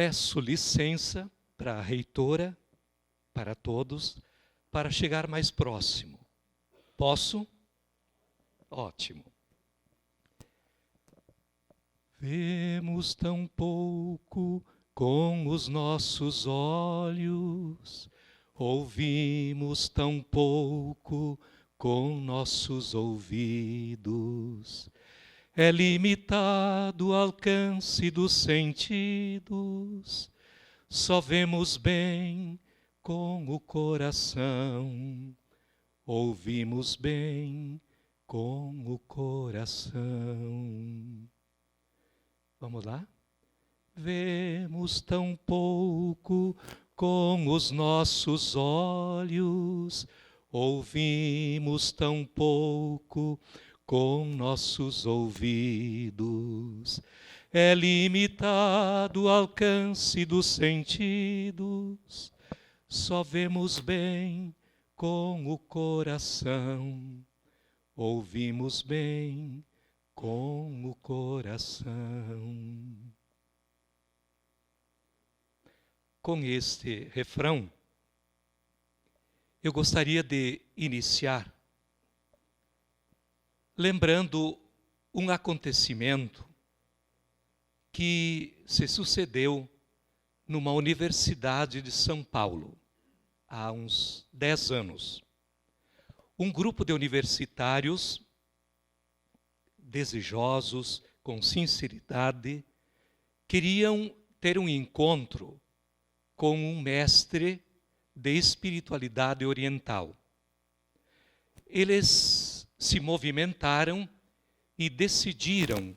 peço licença para a reitora, para todos, para chegar mais próximo. Posso? Ótimo. Vemos tão pouco com os nossos olhos, ouvimos tão pouco com nossos ouvidos. É limitado o alcance dos sentidos, só vemos bem com o coração, ouvimos bem com o coração. Vamos lá? Vemos tão pouco com os nossos olhos, ouvimos tão pouco com nossos ouvidos. É limitado o alcance dos sentidos, só vemos bem com o coração, ouvimos bem com o coração. Com este refrão, eu gostaria de iniciar lembrando um acontecimento que se sucedeu numa universidade de São Paulo, há uns 10 anos. Um grupo de universitários desejosos, com sinceridade, queriam ter um encontro com um mestre de espiritualidade oriental. Eles se movimentaram e decidiram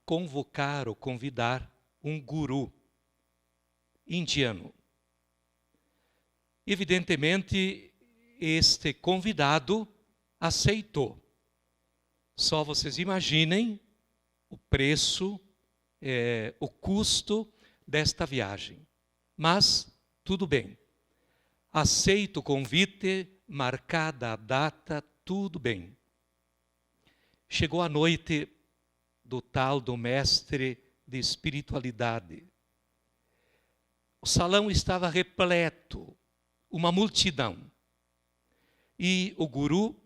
convocar ou convidar um guru indiano. Evidentemente, este convidado aceitou. Só vocês imaginem o preço, o custo desta viagem. Mas, tudo bem. Aceito o convite, marcada a data, tudo bem. Chegou a noite do tal do mestre de espiritualidade. O salão estava repleto, uma multidão. E o guru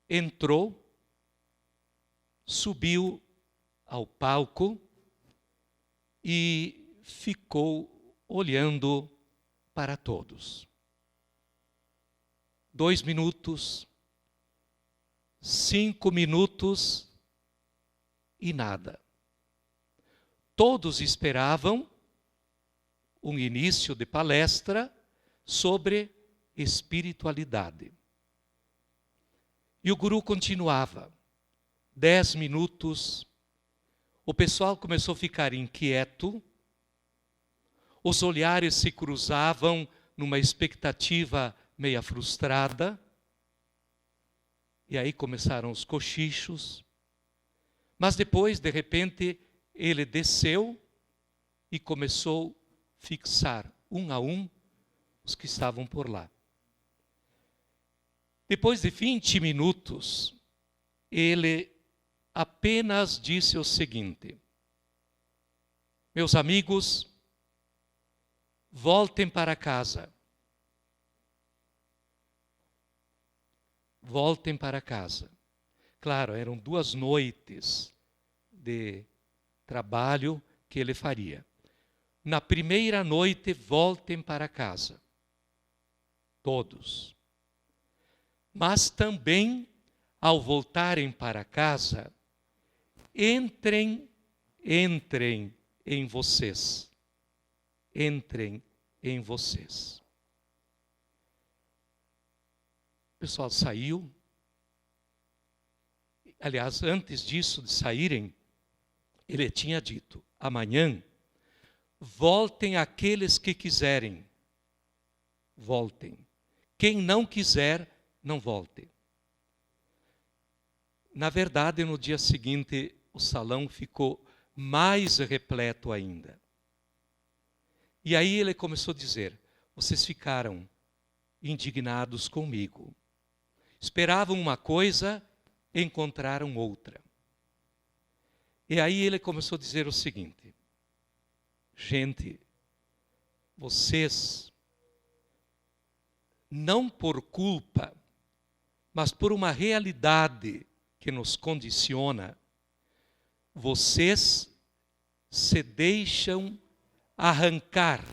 entrou, subiu ao palco e ficou olhando para todos. 2 minutos, 5 minutos e nada. Todos esperavam um início de palestra sobre espiritualidade. E o guru continuava. 10 minutos, o pessoal começou a ficar inquieto, os olhares se cruzavam numa expectativa meia frustrada, e aí começaram os cochichos, mas depois, de repente, ele desceu e começou a fixar, um a um, os que estavam por lá. Depois de 20 minutos, ele apenas disse o seguinte: meus amigos, voltem para casa. Voltem para casa. Claro, eram 2 noites de trabalho que ele faria. Na primeira noite, voltem para casa. Todos. Mas também, ao voltarem para casa, entrem em vocês. Entrem em vocês. O pessoal saiu. Aliás, antes disso, de saírem, ele tinha dito: amanhã, voltem aqueles que quiserem. Voltem. Quem não quiser, não volte. Na verdade, no dia seguinte, o salão ficou mais repleto ainda. E aí ele começou a dizer: vocês ficaram indignados comigo. Esperavam uma coisa, encontraram outra. E aí ele começou a dizer o seguinte: Gente, vocês, não por culpa, mas por uma realidade que nos condiciona, vocês se deixam arrancar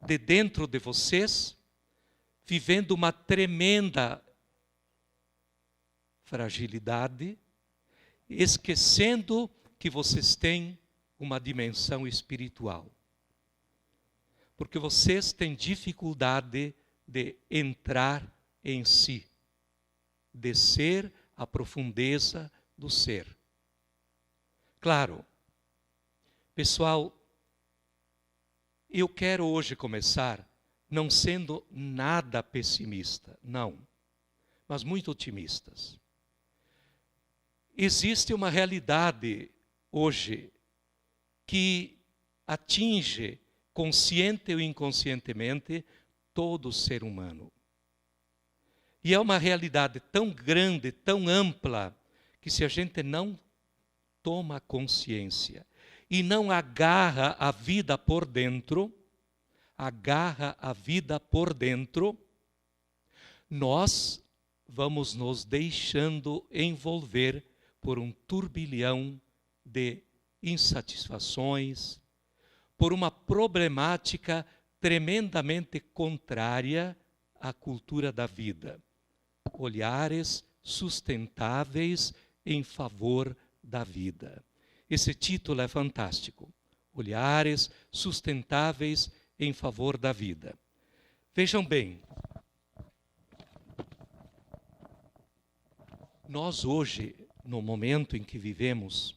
de dentro de vocês, vivendo uma tremenda fragilidade, esquecendo que vocês têm uma dimensão espiritual. Porque vocês têm dificuldade de entrar em si, descer à profundeza do ser. Claro, pessoal, eu quero hoje começar não sendo nada pessimista, não, mas muito otimistas. Existe uma realidade hoje que atinge, consciente ou inconscientemente, todo ser humano. E é uma realidade tão grande, tão ampla, que se a gente não toma consciência e não agarra a vida por dentro, nós vamos nos deixando envolver por um turbilhão de insatisfações, por uma problemática tremendamente contrária à cultura da vida. Olhares sustentáveis em favor da vida. Esse título é fantástico. Olhares sustentáveis em favor da vida. Vejam bem, nós hoje, no momento em que vivemos,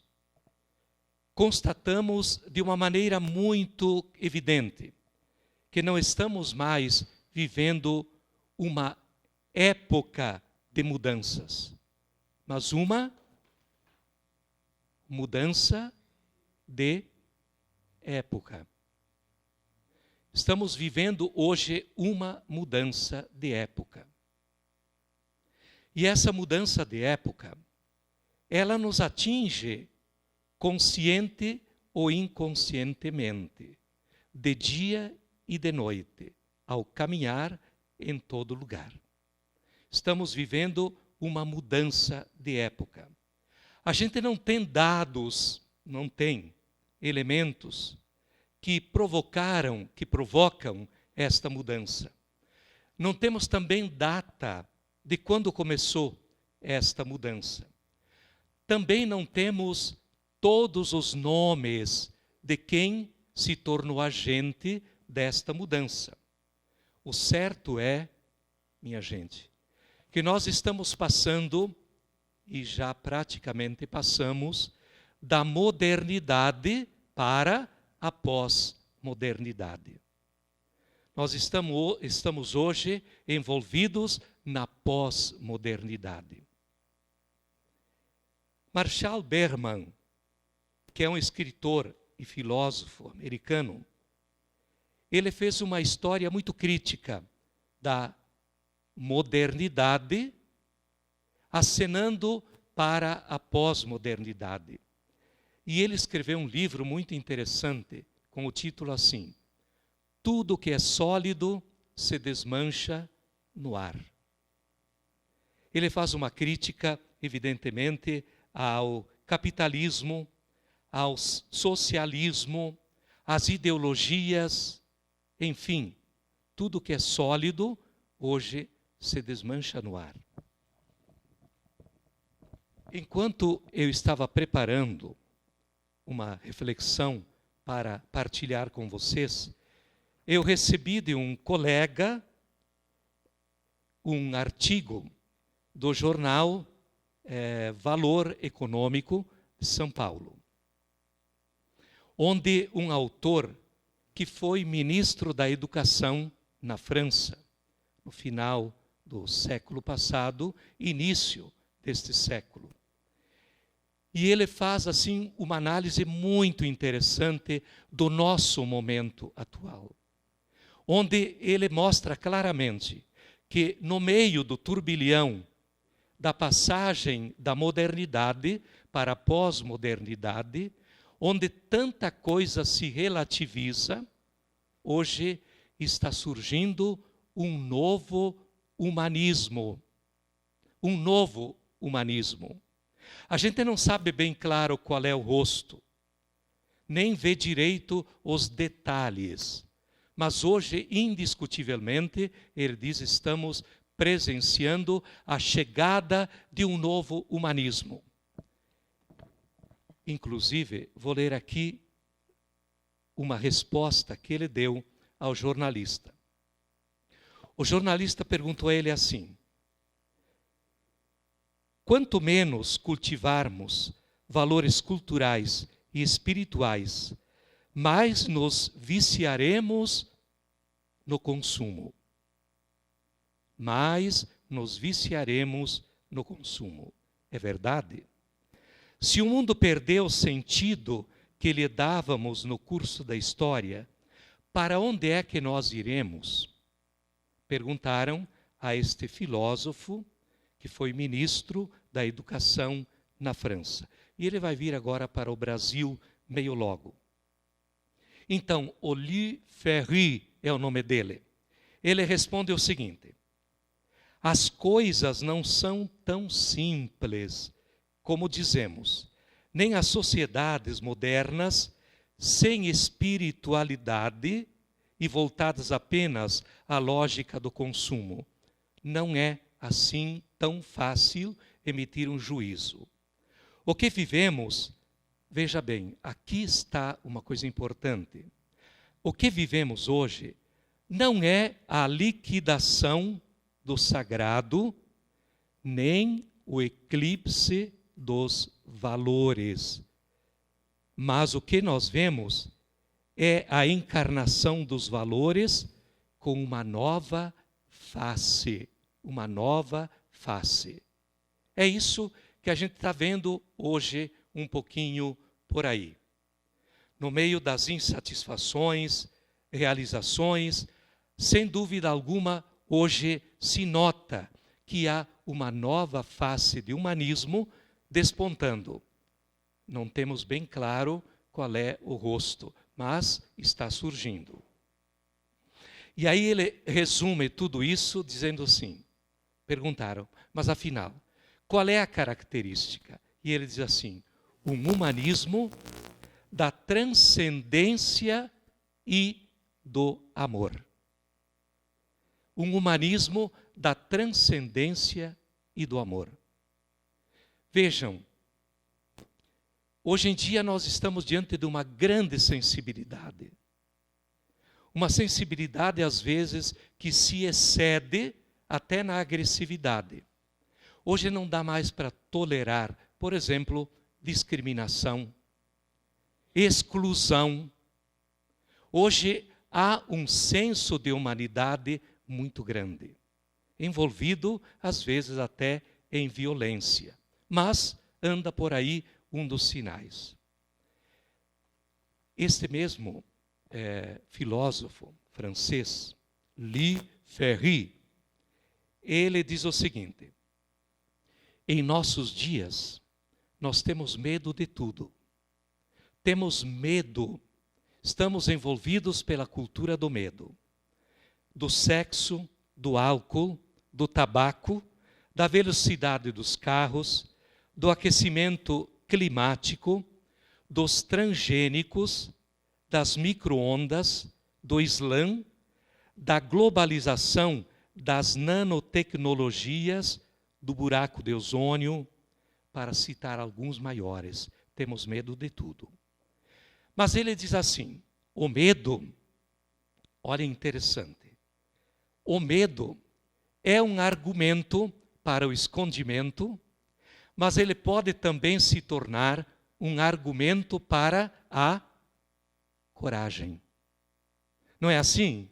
constatamos de uma maneira muito evidente que não estamos mais vivendo uma época de mudanças, mas uma mudança de época. Estamos vivendo hoje uma mudança de época. E essa mudança de época, ela nos atinge consciente ou inconscientemente, de dia e de noite, ao caminhar em todo lugar. Estamos vivendo uma mudança de época. A gente não tem dados, não tem elementos que provocam esta mudança. Não temos também data de quando começou esta mudança. Também não temos todos os nomes de quem se tornou agente desta mudança. O certo é, minha gente, que nós estamos passando, e já praticamente passamos, da modernidade para a pós-modernidade. Nós estamos hoje envolvidos na pós-modernidade. Marshall Berman, que é um escritor e filósofo americano, ele fez uma história muito crítica da modernidade, acenando para a pós-modernidade. E ele escreveu um livro muito interessante, com o título assim: Tudo que é sólido se desmancha no ar. Ele faz uma crítica, evidentemente, ao capitalismo, ao socialismo, às ideologias, enfim, tudo que é sólido hoje se desmancha no ar. Enquanto eu estava preparando uma reflexão para partilhar com vocês, eu recebi de um colega um artigo do jornal Valor Econômico de São Paulo, onde um autor que foi ministro da Educação na França, no final do século passado, início deste século. E ele faz, assim, uma análise muito interessante do nosso momento atual, onde ele mostra claramente que, no meio do turbilhão da passagem da modernidade para a pós-modernidade, onde tanta coisa se relativiza, hoje está surgindo um novo humanismo. Um novo humanismo. A gente não sabe bem claro qual é o rosto, nem vê direito os detalhes. Mas hoje, indiscutivelmente, ele diz, estamos presenciando a chegada de um novo humanismo. Inclusive, vou ler aqui uma resposta que ele deu ao jornalista. O jornalista perguntou a ele assim: quanto menos cultivarmos valores culturais e espirituais, mais nos viciaremos no consumo. Mais nos viciaremos no consumo. É verdade? Se o mundo perdeu o sentido que lhe dávamos no curso da história, para onde é que nós iremos? Perguntaram a este filósofo, que foi ministro da Educação na França. E ele vai vir agora para o Brasil meio logo. Então, Oli Ferry é o nome dele. Ele responde o seguinte: as coisas não são tão simples como dizemos, nem as sociedades modernas, sem espiritualidade e voltadas apenas à lógica do consumo. Não é assim tão fácil emitir um juízo. O que vivemos, veja bem, aqui está uma coisa importante. O que vivemos hoje não é a liquidação do sagrado, nem o eclipse dos valores. Mas o que nós vemos é a encarnação dos valores com uma nova face. Uma nova face. É isso que a gente está vendo hoje um pouquinho por aí. No meio das insatisfações, realizações, sem dúvida alguma, hoje se nota que há uma nova face de humanismo despontando. Não temos bem claro qual é o rosto, mas está surgindo. E aí ele resume tudo isso dizendo assim, perguntaram, mas afinal, qual é a característica? E ele diz assim, um humanismo da transcendência e do amor. Um humanismo da transcendência e do amor. Vejam, hoje em dia nós estamos diante de uma grande sensibilidade. Uma sensibilidade, às vezes, que se excede até na agressividade. Hoje não dá mais para tolerar, por exemplo, discriminação, exclusão. Hoje há um senso de humanidade muito grande, envolvido, às vezes, até em violência. Mas anda por aí um dos sinais. Este mesmo filósofo francês, Louis Ferry, ele diz o seguinte: em nossos dias, nós temos medo de tudo. Temos medo, estamos envolvidos pela cultura do medo. Do sexo, do álcool, do tabaco, da velocidade dos carros, do aquecimento climático, dos transgênicos, das micro-ondas, do Islã, da globalização das nanotecnologias, do buraco de ozônio, para citar alguns maiores. Temos medo de tudo. Mas ele diz assim, o medo, olha interessante, o medo é um argumento para o escondimento, mas ele pode também se tornar um argumento para a coragem. Não é assim?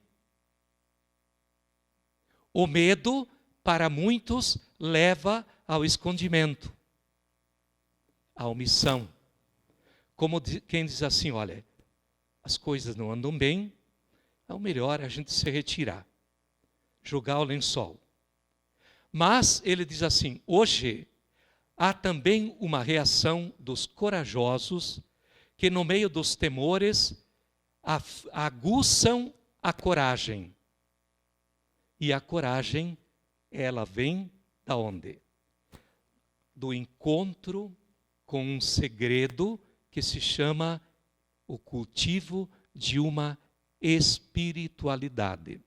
O medo, para muitos, leva ao escondimento, à omissão. Como quem diz assim, olha, as coisas não andam bem, é o melhor a gente se retirar, jogar o lençol. Mas ele diz assim, hoje há também uma reação dos corajosos que no meio dos temores aguçam a coragem. E a coragem, ela vem da onde? Do encontro com um segredo que se chama o cultivo de uma espiritualidade.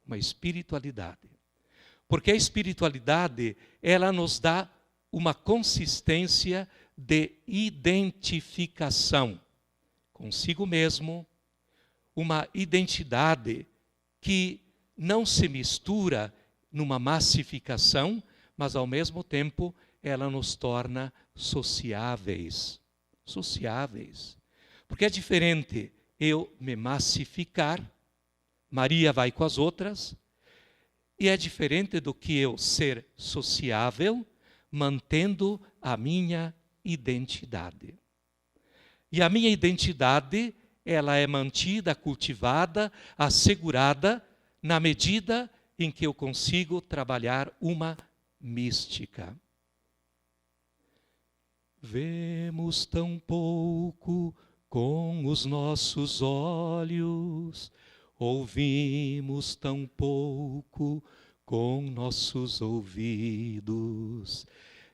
Uma espiritualidade. Porque a espiritualidade, ela nos dá uma consistência de identificação consigo mesmo, uma identidade que não se mistura numa massificação, mas ao mesmo tempo ela nos torna sociáveis. Sociáveis. Porque é diferente eu me massificar, Maria vai com as outras, e é diferente do que eu ser sociável, mantendo a minha identidade. E a minha identidade, ela é mantida, cultivada, assegurada, na medida em que eu consigo trabalhar uma mística. Vemos tão pouco com os nossos olhos, ouvimos tão pouco com nossos ouvidos.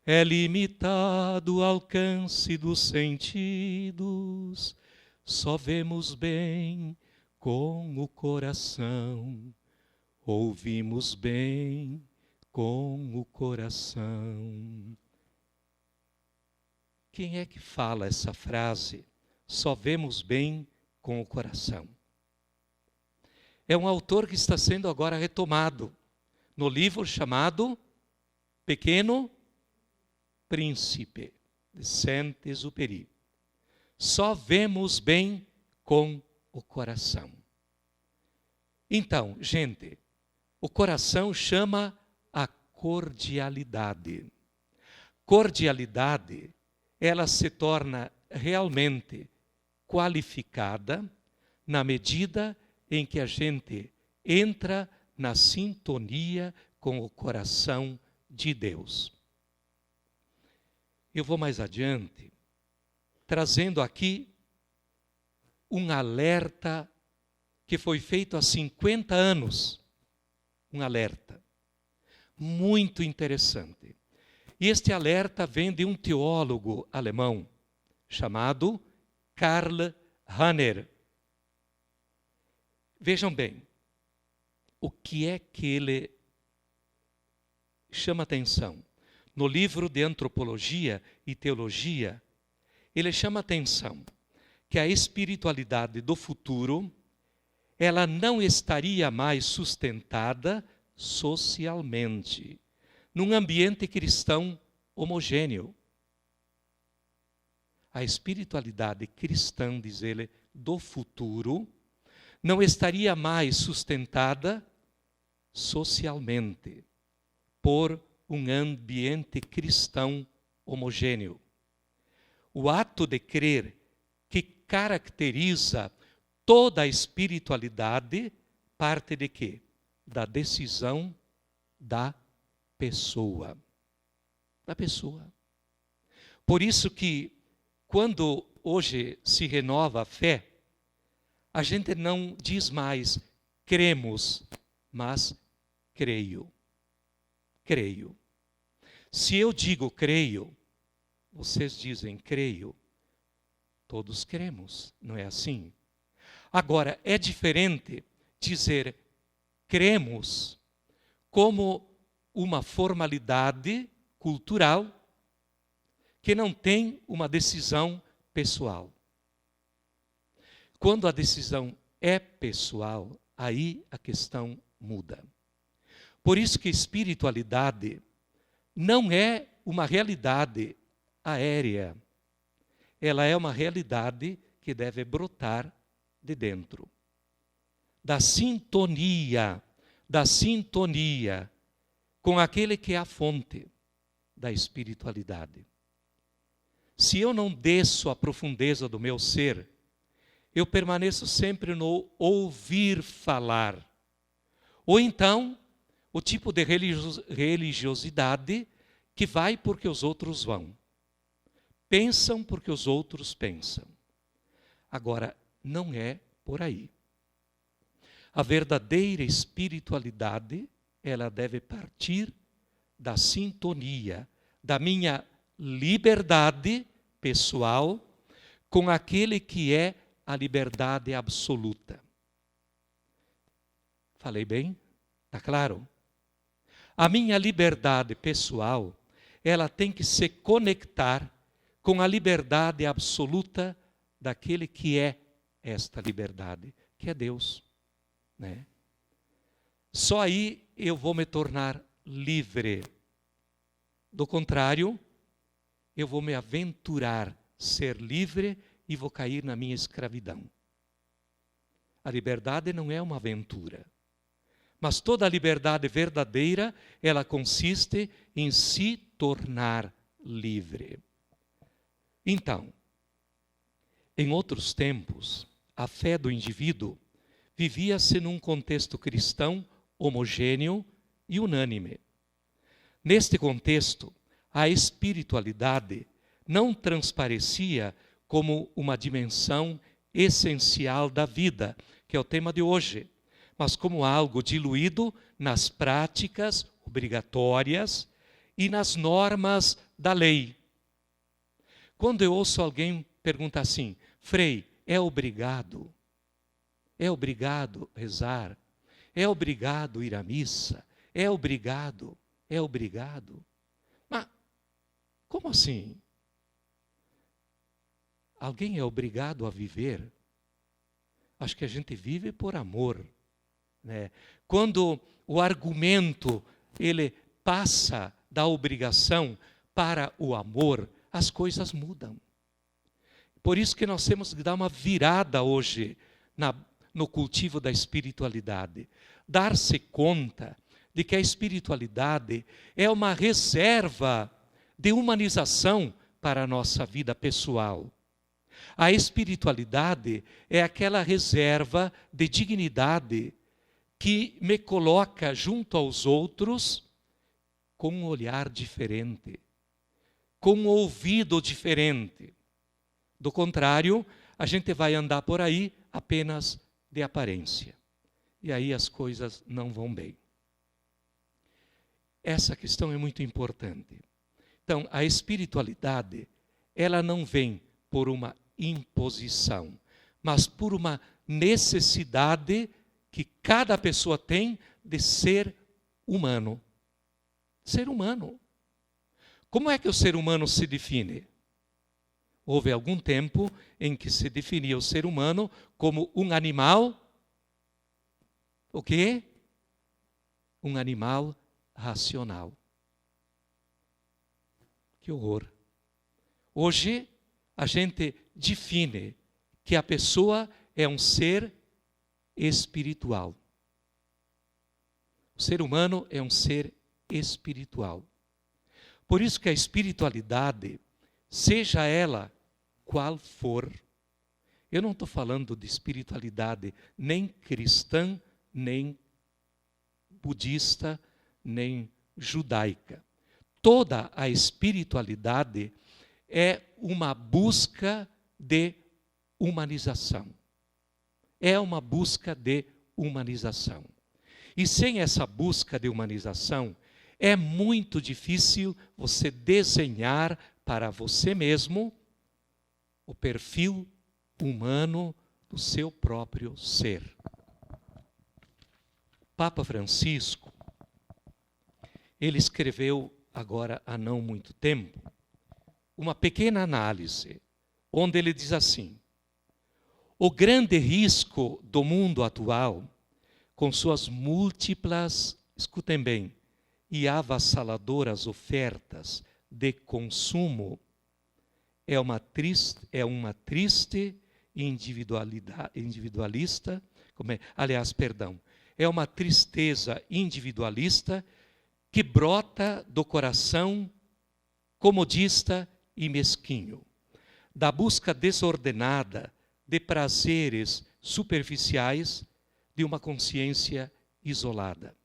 É limitado o alcance dos sentidos, só vemos bem com o coração, ouvimos bem com o coração. Quem é que fala essa frase? Só vemos bem com o coração. É um autor que está sendo agora retomado no livro chamado Pequeno Príncipe, de Saint-Exupéry. Só vemos bem com o coração. Então, gente, o coração chama a cordialidade. Cordialidade, ela se torna realmente qualificada na medida em que a gente entra na sintonia com o coração de Deus. Eu vou mais adiante, trazendo aqui um alerta que foi feito há 50 anos. Um alerta muito interessante. E este alerta vem de um teólogo alemão chamado Karl Rahner. Vejam bem, o que é que ele chama atenção? No livro de Antropologia e Teologia, ele chama atenção que a espiritualidade do futuro, ela não estaria mais sustentada socialmente, num ambiente cristão homogêneo. A espiritualidade cristã, diz ele, do futuro, não estaria mais sustentada socialmente por um ambiente cristão homogêneo. O ato de crer que caracteriza toda a espiritualidade parte de quê? Da decisão da pessoa. Da pessoa. Por isso que quando hoje se renova a fé, a gente não diz mais cremos, mas creio. Creio. Se eu digo creio, vocês dizem creio. Todos cremos, não é assim? Agora, é diferente dizer cremos como uma formalidade cultural que não tem uma decisão pessoal. Quando a decisão é pessoal, aí a questão muda. Por isso que espiritualidade não é uma realidade aérea. Ela é uma realidade que deve brotar de dentro. Da sintonia com aquele que é a fonte da espiritualidade. Se eu não desço a profundeza do meu ser, eu permaneço sempre no ouvir falar. Ou então, o tipo de religiosidade que vai porque os outros vão. Pensam porque os outros pensam. Agora, não é por aí. A verdadeira espiritualidade, ela deve partir da sintonia, da minha liberdade pessoal com aquele que é a liberdade absoluta. Falei bem? Está claro? A minha liberdade pessoal, ela tem que se conectar com a liberdade absoluta daquele que é esta liberdade, que é Deus, né? Só aí eu vou me tornar livre. Do contrário, eu vou me aventurar ser livre e vou cair na minha escravidão. A liberdade não é uma aventura. Mas toda a liberdade verdadeira, ela consiste em se tornar livre. Então, em outros tempos, a fé do indivíduo vivia-se num contexto cristão homogêneo e unânime. Neste contexto, a espiritualidade não transparecia como uma dimensão essencial da vida, que é o tema de hoje, mas como algo diluído nas práticas obrigatórias e nas normas da lei. Quando eu ouço alguém perguntar assim, Frei, é obrigado rezar, é obrigado ir à missa, é obrigado. Mas, como assim? Alguém é obrigado a viver? Acho que a gente vive por amor, né? Quando o argumento ele passa da obrigação para o amor, as coisas mudam. Por isso que nós temos que dar uma virada hoje no cultivo da espiritualidade. Dar-se conta de que a espiritualidade é uma reserva de humanização para a nossa vida pessoal. A espiritualidade é aquela reserva de dignidade que me coloca junto aos outros com um olhar diferente, com um ouvido diferente. Do contrário, a gente vai andar por aí apenas de aparência. E aí as coisas não vão bem. Essa questão é muito importante. Então, a espiritualidade, ela não vem por uma imposição, mas por uma necessidade que cada pessoa tem de ser humano. Ser humano. Como é que o ser humano se define? Houve algum tempo em que se definia o ser humano como um animal. O quê? Um animal racional. Que horror. Hoje, a gente define que a pessoa é um ser espiritual. O ser humano é um ser espiritual. Por isso que a espiritualidade, seja ela qual for, eu não estou falando de espiritualidade nem cristã, nem budista, nem judaica. Toda a espiritualidade é uma busca de humanização. É uma busca de humanização. E sem essa busca de humanização, é muito difícil você desenhar para você mesmo o perfil humano do seu próprio ser. Papa Francisco, ele escreveu agora há não muito tempo, uma pequena análise, onde ele diz assim: o grande risco do mundo atual, com suas múltiplas, escutem bem, e avassaladoras ofertas de consumo, é uma triste individualista, é uma tristeza individualista que brota do coração comodista e mesquinho, da busca desordenada de prazeres superficiais de uma consciência isolada.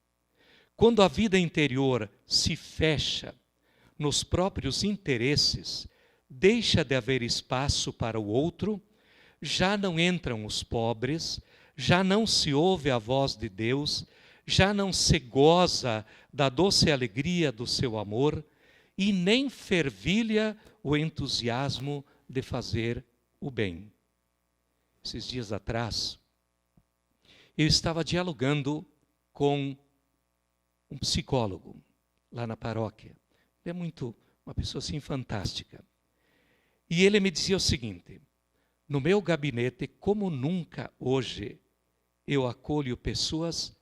Quando a vida interior se fecha nos próprios interesses, deixa de haver espaço para o outro, já não entram os pobres, já não se ouve a voz de Deus, já não se goza da doce alegria do seu amor e nem fervilha o entusiasmo de fazer o bem. Esses dias atrás, eu estava dialogando com um psicólogo lá na paróquia. Ele é uma pessoa assim fantástica. E ele me dizia o seguinte: no meu gabinete, como nunca hoje, eu acolho pessoas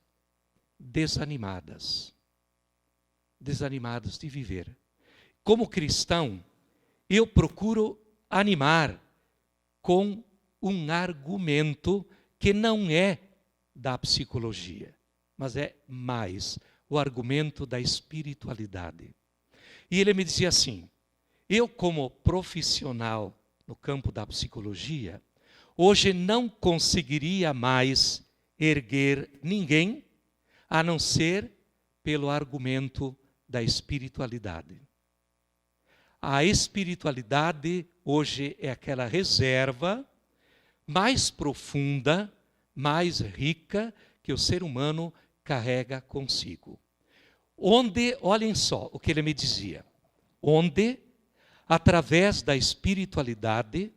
desanimadas de viver. Como cristão, eu procuro animar com um argumento que não é da psicologia, mas é mais o argumento da espiritualidade. E ele me dizia assim: eu, como profissional no campo da psicologia, hoje não conseguiria mais erguer ninguém, a não ser pelo argumento da espiritualidade. A espiritualidade hoje é aquela reserva mais profunda, mais rica que o ser humano carrega consigo. Onde, olhem só o que ele me dizia, onde, através da espiritualidade,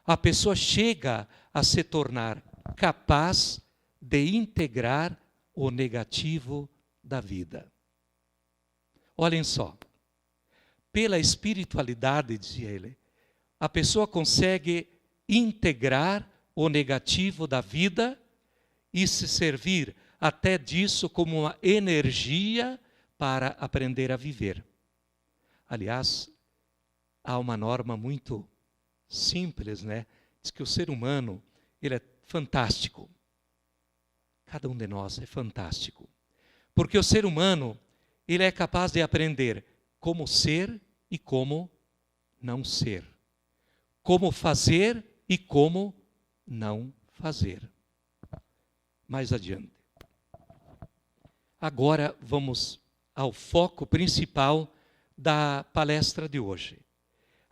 a pessoa chega a se tornar capaz de integrar o negativo da vida. Olhem só, pela espiritualidade, dizia ele, a pessoa consegue integrar o negativo da vida e se servir até disso como uma energia para aprender a viver. Aliás, há uma norma muito simples, né? Diz que o ser humano, ele é fantástico. Cada um de nós é fantástico. Porque o ser humano, ele é capaz de aprender como ser e como não ser. Como fazer e como não fazer. Mais adiante. Agora vamos ao foco principal da palestra de hoje.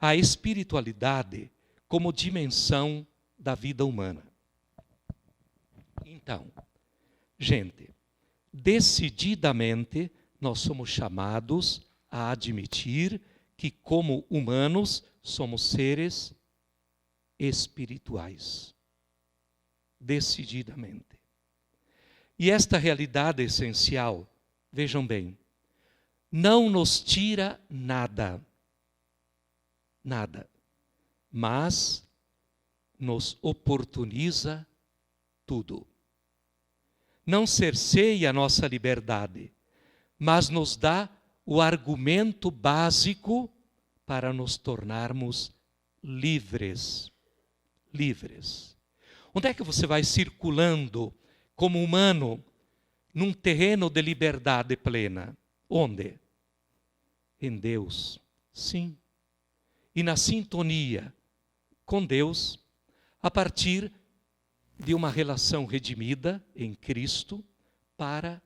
A espiritualidade como dimensão da vida humana. Então, gente, decididamente nós somos chamados a admitir que, como humanos, somos seres espirituais. Decididamente. E esta realidade essencial, vejam bem, não nos tira nada, mas nos oportuniza tudo. Não cerceia a nossa liberdade, mas nos dá o argumento básico para nos tornarmos livres. Livres. Onde é que você vai circulando como humano num terreno de liberdade plena? Onde? Em Deus, sim. E na sintonia com Deus, a partir de uma relação redimida em Cristo para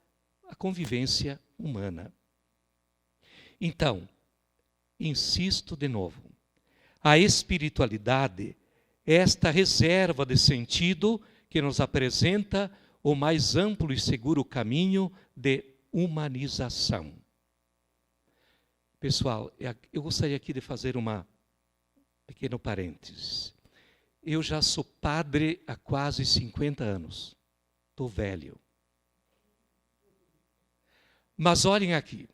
a convivência humana. Então, insisto de novo, a espiritualidade é esta reserva de sentido que nos apresenta o mais amplo e seguro caminho de humanização. Pessoal, eu gostaria aqui de fazer uma pequeno parênteses. Eu já sou padre há quase 50 anos. Estou velho. Mas olhem aqui,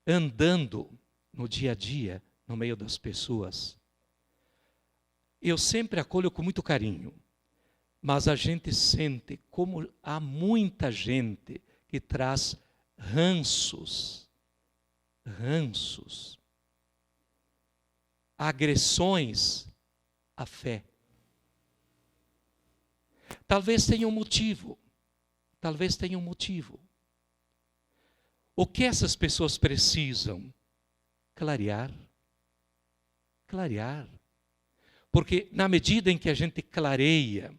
andando no dia a dia, no meio das pessoas, eu sempre acolho com muito carinho. Mas a gente sente como há muita gente que traz ranços, agressões à fé. Talvez tenha um motivo. O que essas pessoas precisam? Clarear. Porque na medida em que a gente clareia,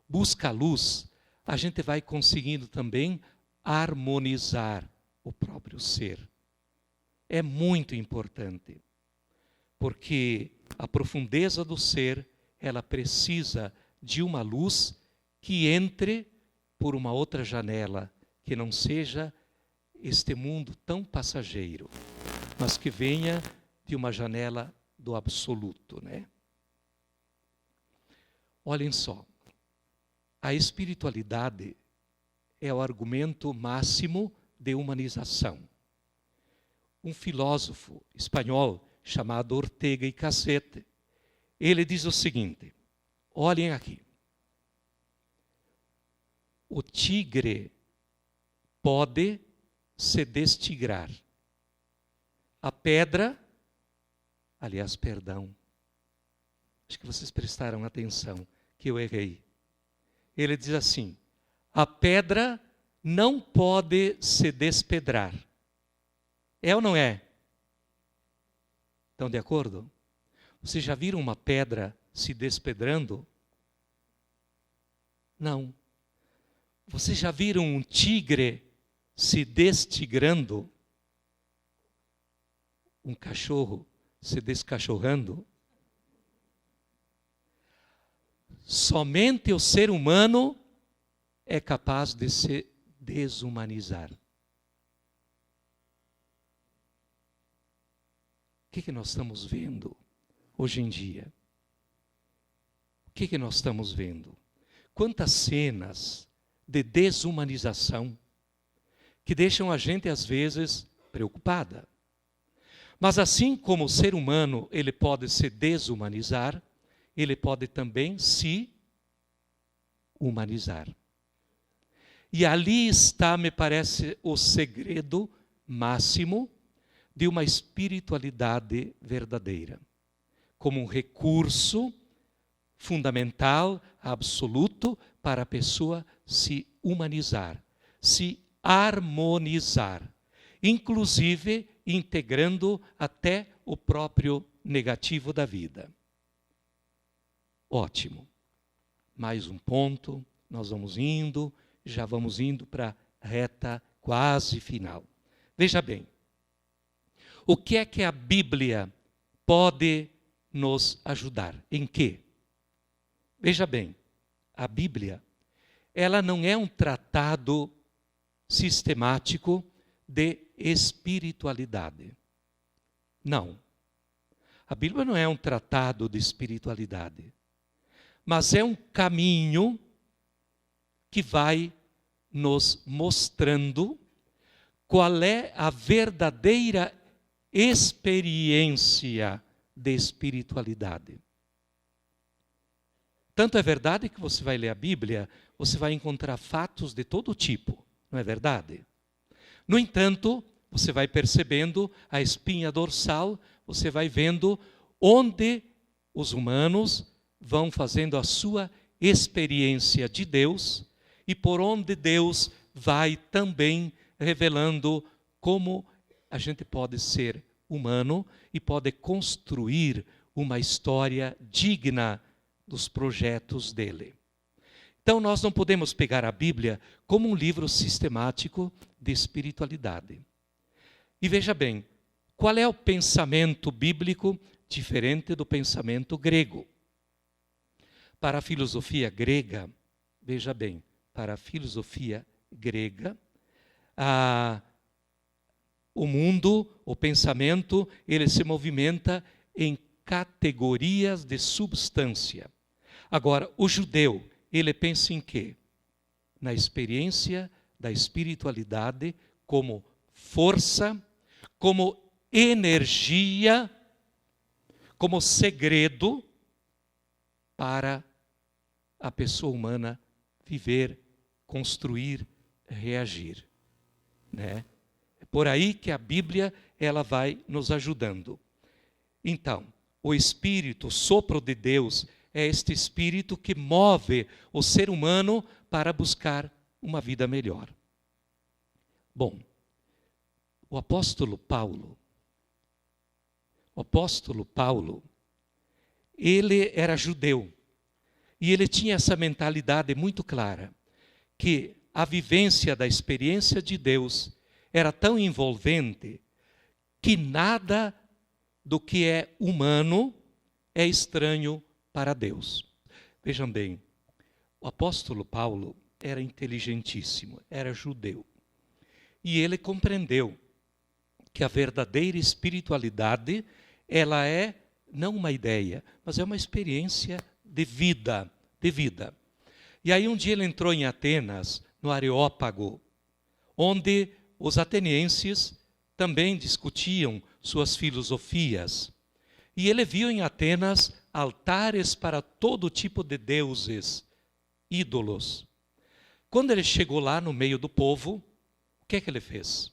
busca a luz, a gente vai conseguindo também harmonizar o próprio ser. É muito importante, porque a profundeza do ser, ela precisa de uma luz que entre por uma outra janela, que não seja este mundo tão passageiro, mas que venha de uma janela do absoluto, né? Olhem só, a espiritualidade é o argumento máximo de humanização. Um filósofo espanhol chamado Ortega y Gasset, ele diz o seguinte: olhem aqui, o tigre pode se destigrar, a pedra, aliás, perdão, acho que vocês prestaram atenção que eu errei. Ele diz assim: a pedra não pode se despedrar. É ou não é? Estão de acordo? Vocês já viram uma pedra se despedrando? Não. Vocês já viram um tigre se destigrando? Um cachorro se descachorrando? Somente o ser humano é capaz de se desumanizar. O que nós estamos vendo hoje em dia? O que nós estamos vendo? Quantas cenas de desumanização que deixam a gente, às vezes, preocupada. Mas assim como o ser humano ele pode se desumanizar, ele pode também se humanizar. E ali está, me parece, o segredo máximo de uma espiritualidade verdadeira, como um recurso fundamental, absoluto, para a pessoa se humanizar, se harmonizar, inclusive integrando até o próprio negativo da vida. Ótimo. Mais um ponto, nós vamos indo, já vamos indo para a reta quase final. Veja bem, o que é que a Bíblia pode nos ajudar? Em quê? Veja bem, a Bíblia, ela não é um tratado sistemático de espiritualidade. Não. A Bíblia não é um tratado de espiritualidade, mas é um caminho que vai nos mostrando qual é a verdadeira experiência de espiritualidade. Tanto é verdade que você vai ler a Bíblia, você vai encontrar fatos de todo tipo, não é verdade? No entanto, você vai percebendo a espinha dorsal, você vai vendo onde os humanos vão fazendo a sua experiência de Deus e por onde Deus vai também revelando como a gente pode ser humano e pode construir uma história digna dos projetos dele. Então nós não podemos pegar a Bíblia como um livro sistemático de espiritualidade. E veja bem, qual é o pensamento bíblico diferente do pensamento grego? Para a filosofia grega, veja bem, para a filosofia grega, o mundo, o pensamento, ele se movimenta em categorias de substância. Agora, o judeu, ele pensa em quê? Na experiência da espiritualidade como força, como energia, como segredo para a pessoa humana viver, construir, reagir, né? É por aí que a Bíblia ela vai nos ajudando. Então, o Espírito, o sopro de Deus, é este Espírito que move o ser humano para buscar uma vida melhor. Bom, o apóstolo Paulo, ele era judeu e ele tinha essa mentalidade muito clara, que a vivência da experiência de Deus era tão envolvente que nada do que é humano é estranho para Deus. Vejam bem, o apóstolo Paulo era inteligentíssimo, era judeu. E ele compreendeu que a verdadeira espiritualidade, ela é não uma ideia, mas é uma experiência de vida, de vida. E aí um dia ele entrou em Atenas, no Areópago, onde os atenienses também discutiam suas filosofias. E ele viu em Atenas altares para todo tipo de deuses, ídolos. Quando ele chegou lá no meio do povo, o que é que ele fez?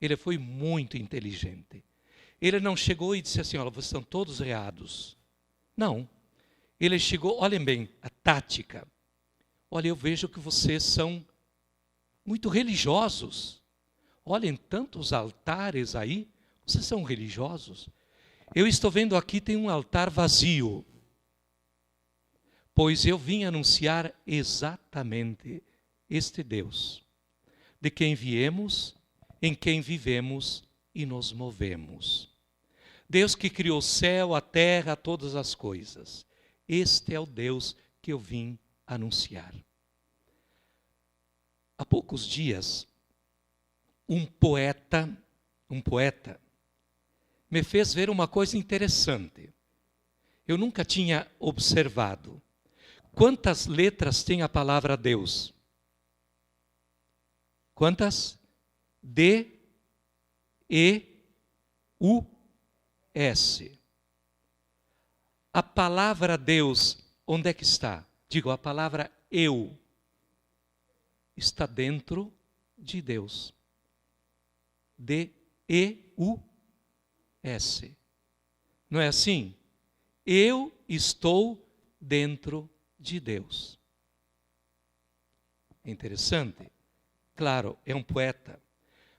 Ele foi muito inteligente. Ele não chegou e disse assim, olha, vocês estão todos errados. Não. Ele chegou, olhem bem, a tática. Olha, eu vejo que vocês são muito religiosos. Olhem tantos altares aí, vocês são religiosos. Eu estou vendo aqui, tem um altar vazio. Pois eu vim anunciar exatamente este Deus, de quem viemos, em quem vivemos e nos movemos. Deus que criou o céu, a terra, todas as coisas. Este é o Deus que eu vim anunciar. Há poucos dias, um poeta me fez ver uma coisa interessante. Eu nunca tinha observado. Quantas letras tem a palavra Deus? Quantas? D, E, U, S. A palavra Deus, onde é que está? Digo, a palavra eu está dentro de Deus. D, E, U, S. Não é assim? Eu estou dentro de Deus. É interessante. Claro, é um poeta.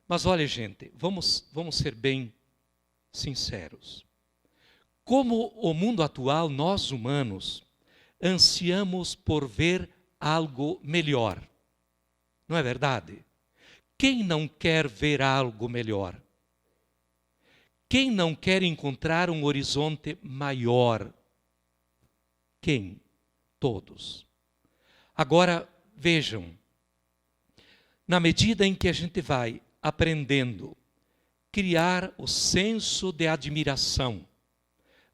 Mas olha, gente, vamos ser bem sinceros. Como o mundo atual, nós humanos, ansiamos por ver algo melhor. Não é verdade? Quem não quer ver algo melhor? Quem não quer encontrar um horizonte maior? Quem? Todos. Agora, vejam, na medida em que a gente vai aprendendo a criar o senso de admiração,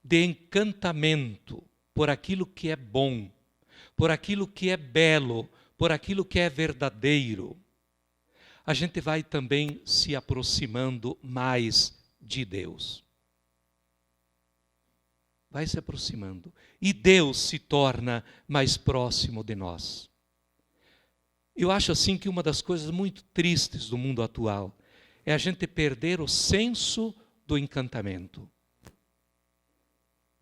de encantamento por aquilo que é bom, por aquilo que é belo, por aquilo que é verdadeiro, a gente vai também se aproximando mais de Deus. Vai se aproximando. E Deus se torna mais próximo de nós. Eu acho assim que uma das coisas muito tristes do mundo atual é a gente perder o senso do encantamento.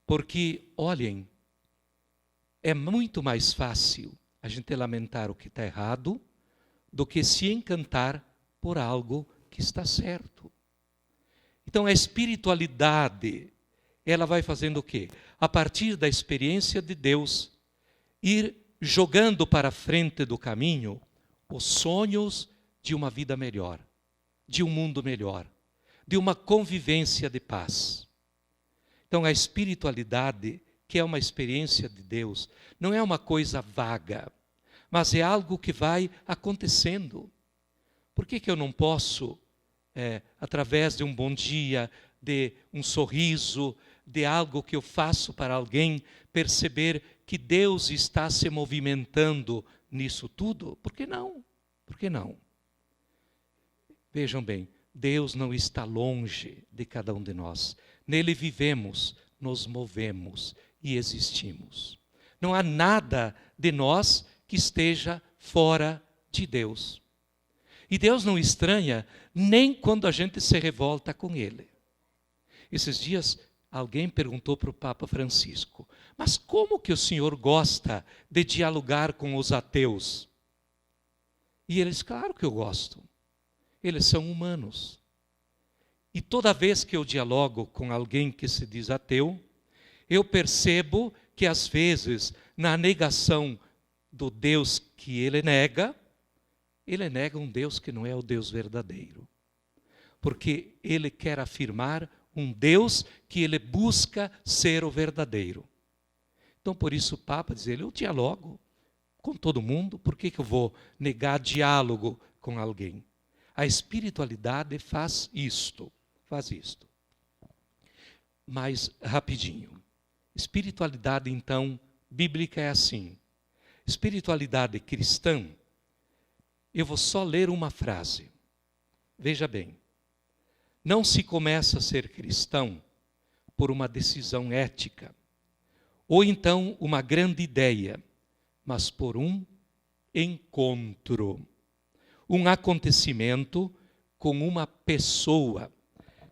Porque, olhem, é muito mais fácil a gente lamentar o que está errado do que se encantar por algo que está certo. Então a espiritualidade, ela vai fazendo o quê? A partir da experiência de Deus, ir jogando para a frente do caminho os sonhos de uma vida melhor, de um mundo melhor, de uma convivência de paz. Então a espiritualidade, que é uma experiência de Deus, não é uma coisa vaga, mas é algo que vai acontecendo. Por que eu não posso, através de um bom dia, de um sorriso, de algo que eu faço para alguém, perceber que Deus está se movimentando nisso tudo? Por que não? Por que não? Vejam bem, Deus não está longe de cada um de nós. Nele vivemos, nos movemos e existimos. Não há nada de nós que esteja fora de Deus. E Deus não estranha nem quando a gente se revolta com Ele. Esses dias alguém perguntou para o Papa Francisco, mas como que o senhor gosta de dialogar com os ateus? E ele disse, claro que eu gosto. Eles são humanos. E toda vez que eu dialogo com alguém que se diz ateu, eu percebo que às vezes, na negação do Deus que ele nega um Deus que não é o Deus verdadeiro. Porque ele quer afirmar um Deus que ele busca ser o verdadeiro. Então, por isso o Papa diz, eu dialogo com todo mundo, por que eu vou negar diálogo com alguém? A espiritualidade faz isto. Mas, rapidinho. Espiritualidade, então, bíblica é assim. Espiritualidade cristã, eu vou só ler uma frase. Veja bem. Não se começa a ser cristão por uma decisão ética, ou então uma grande ideia, mas por um encontro. Um acontecimento com uma pessoa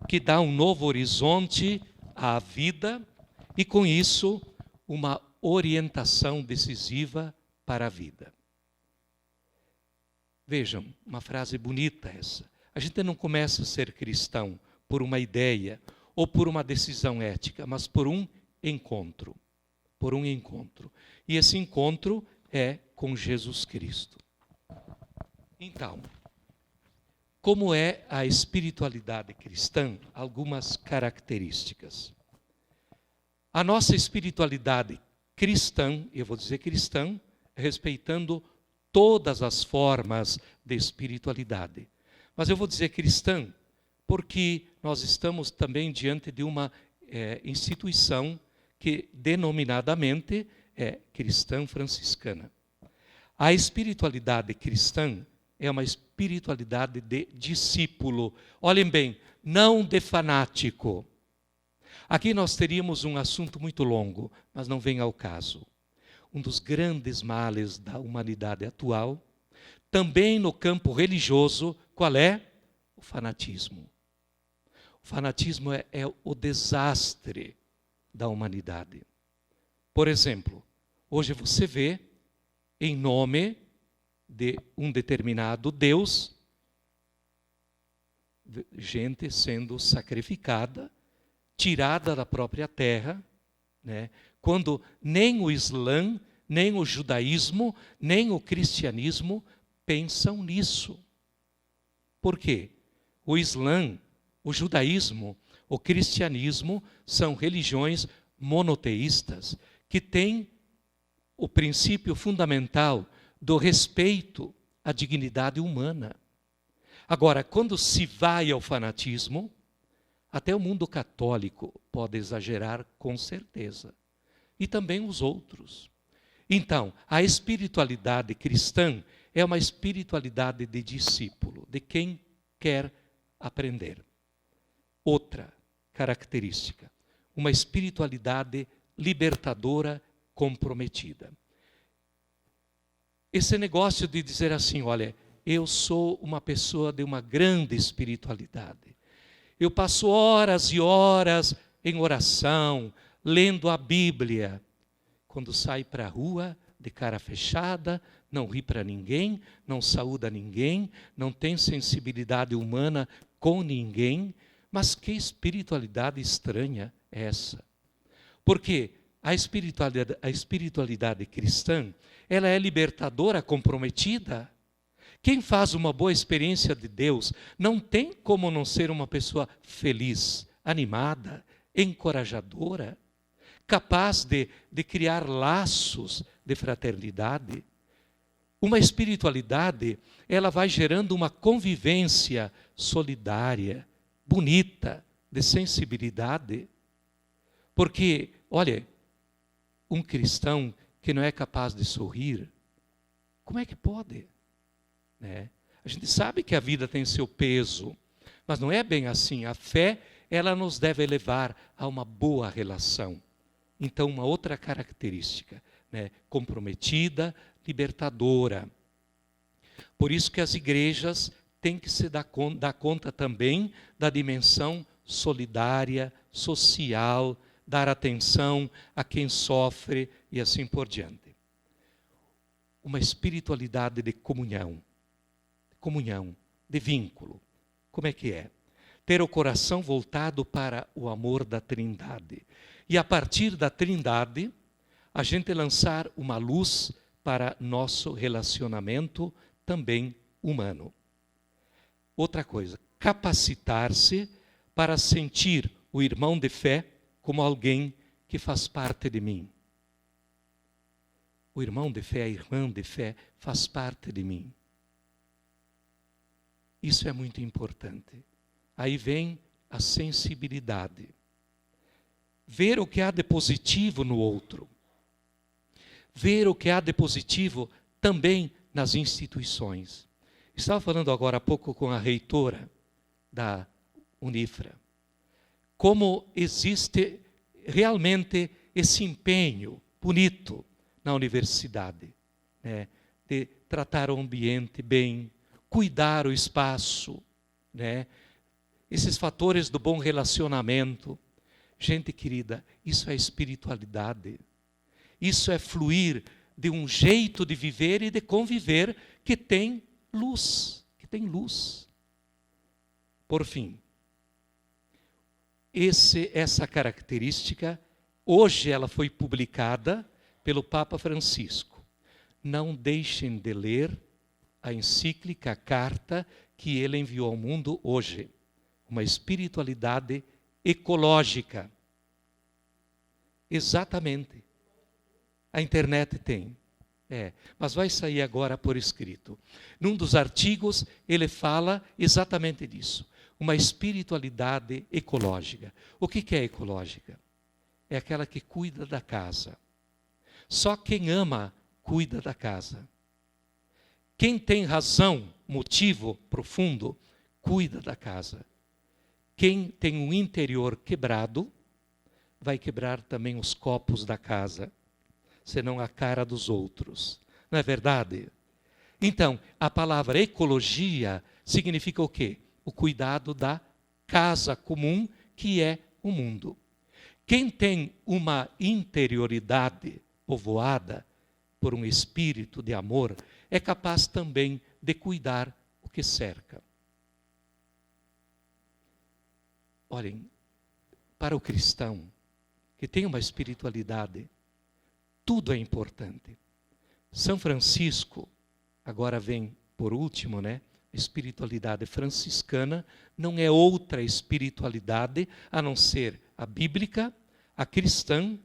que dá um novo horizonte à vida e, com isso, uma orientação decisiva para a vida. Vejam, uma frase bonita essa. A gente não começa a ser cristão por uma ideia ou por uma decisão ética, mas por um encontro. Por um encontro. E esse encontro é com Jesus Cristo. Então, como é a espiritualidade cristã? Algumas características. A nossa espiritualidade cristã, eu vou dizer cristã, respeitando todas as formas de espiritualidade. Mas eu vou dizer cristã porque nós estamos também diante de uma instituição que denominadamente é cristã franciscana. A espiritualidade cristã é uma espiritualidade de discípulo. Olhem bem, não de fanático. Aqui nós teríamos um assunto muito longo, mas não vem ao caso. Um dos grandes males da humanidade atual, também no campo religioso, qual é? O fanatismo. O fanatismo é o desastre da humanidade. Por exemplo, hoje você vê, em nome de um determinado Deus, gente sendo sacrificada, tirada da própria terra, né? Quando nem o Islã, nem o judaísmo, nem o cristianismo pensam nisso. Por quê? O Islã, o judaísmo, o cristianismo são religiões monoteístas que têm o princípio fundamental do respeito à dignidade humana. Agora, quando se vai ao fanatismo, até o mundo católico pode exagerar com certeza. E também os outros. Então, a espiritualidade cristã é uma espiritualidade de discípulo, de quem quer aprender. Outra característica, uma espiritualidade libertadora comprometida. Esse negócio de dizer assim, olha, eu sou uma pessoa de uma grande espiritualidade. Eu passo horas e horas em oração, lendo a Bíblia. Quando sai para a rua, de cara fechada, não ri para ninguém, não saúda ninguém, não tem sensibilidade humana com ninguém. Mas que espiritualidade estranha é essa? Porque a espiritualidade cristã, ela é libertadora, comprometida. Quem faz uma boa experiência de Deus não tem como não ser uma pessoa feliz, animada, encorajadora, capaz de criar laços de fraternidade. Uma espiritualidade, ela vai gerando uma convivência solidária, bonita, de sensibilidade. Porque, olha, um cristão que não é capaz de sorrir, como é que pode? Né? A gente sabe que a vida tem seu peso, mas não é bem assim. A fé, ela nos deve levar a uma boa relação. Então, uma outra característica, né? Comprometida, libertadora. Por isso que as igrejas têm que se dar conta também da dimensão solidária, social, dar atenção a quem sofre e assim por diante. Uma espiritualidade de comunhão, de vínculo. Como é que é? Ter o coração voltado para o amor da Trindade. E a partir da Trindade, a gente lançar uma luz para nosso relacionamento também humano. Outra coisa, capacitar-se para sentir o irmão de fé como alguém que faz parte de mim. O irmão de fé, a irmã de fé, faz parte de mim. Isso é muito importante. Aí vem a sensibilidade. Ver o que há de positivo no outro. Ver o que há de positivo também nas instituições. Estava falando agora há pouco com a reitora da Unifra. Como existe realmente esse empenho bonito na universidade, né, de tratar o ambiente bem, cuidar o espaço, né, esses fatores do bom relacionamento. Gente querida, isso é espiritualidade. Isso é fluir de um jeito de viver e de conviver que tem luz, Por fim, essa característica, hoje ela foi publicada pelo Papa Francisco. Não deixem de ler a encíclica, a carta que ele enviou ao mundo hoje. Uma espiritualidade ecológica. Exatamente. A internet tem. Mas vai sair agora por escrito. Num dos artigos, ele fala exatamente disso. Uma espiritualidade ecológica. O que é ecológica? É aquela que cuida da casa. Só quem ama, cuida da casa. Quem tem razão, motivo profundo, cuida da casa. Quem tem um interior quebrado, vai quebrar também os copos da casa, senão a cara dos outros. Não é verdade? Então, a palavra ecologia significa o quê? O cuidado da casa comum, que é o mundo. Quem tem uma interioridade povoada por um espírito de amor, é capaz também de cuidar o que cerca. Olhem, para o cristão que tem uma espiritualidade, tudo é importante. São Francisco, agora vem por último, né? Espiritualidade franciscana não é outra espiritualidade a não ser a bíblica, a cristã,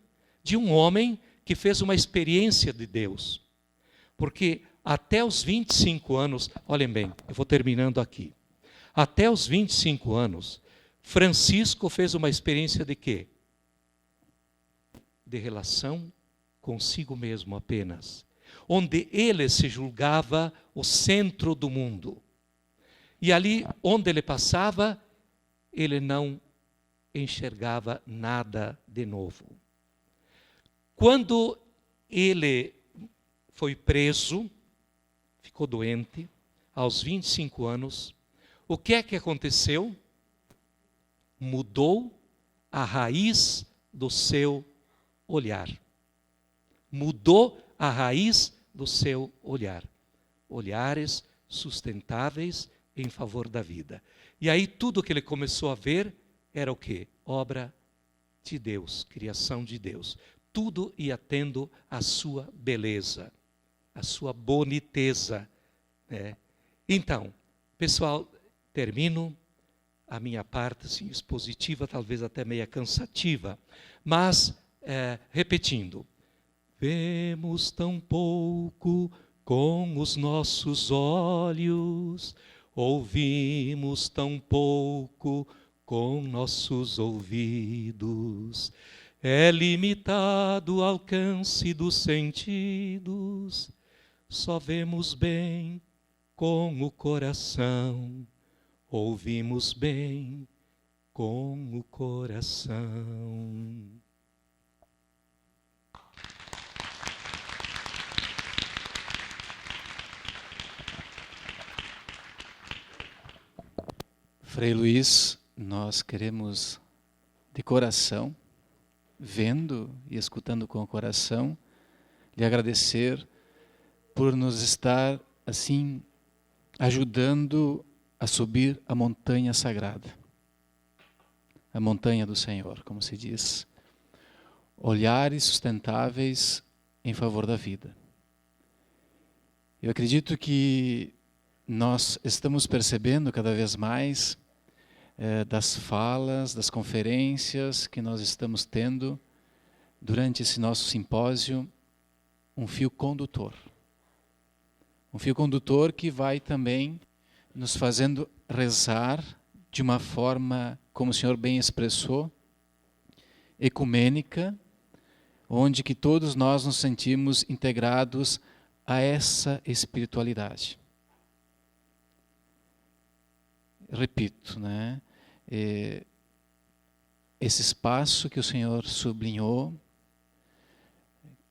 de um homem que fez uma experiência de Deus. Porque até os 25 anos, olhem bem, eu vou terminando aqui. Até os 25 anos, Francisco fez uma experiência de quê? De relação consigo mesmo apenas. Onde ele se julgava o centro do mundo. E ali onde ele passava, ele não enxergava nada de novo. Quando ele foi preso, ficou doente, aos 25 anos, o que é que aconteceu? Mudou a raiz do seu olhar. Mudou a raiz do seu olhar. Olhares sustentáveis em favor da vida. E aí tudo que ele começou a ver era o quê? Obra de Deus, criação de Deus. Tudo ia tendo a sua beleza, a sua boniteza. Né? Então, pessoal, termino a minha parte assim, expositiva, talvez até meia cansativa, mas repetindo. Vemos tão pouco com os nossos olhos, ouvimos tão pouco com nossos ouvidos. É limitado o alcance dos sentidos, só vemos bem com o coração, ouvimos bem com o coração. Frei Luiz, nós queremos de coração, vendo e escutando com o coração, lhe agradecer por nos estar assim ajudando a subir a montanha sagrada, a montanha do Senhor, como se diz. Olhares sustentáveis em favor da vida. Eu acredito que nós estamos percebendo cada vez mais das falas, das conferências que nós estamos tendo durante esse nosso simpósio, um fio condutor. Um fio condutor que vai também nos fazendo rezar de uma forma, como o Senhor bem expressou, ecumênica, onde que todos nós nos sentimos integrados a essa espiritualidade. Repito, né? Esse espaço que o Senhor sublinhou,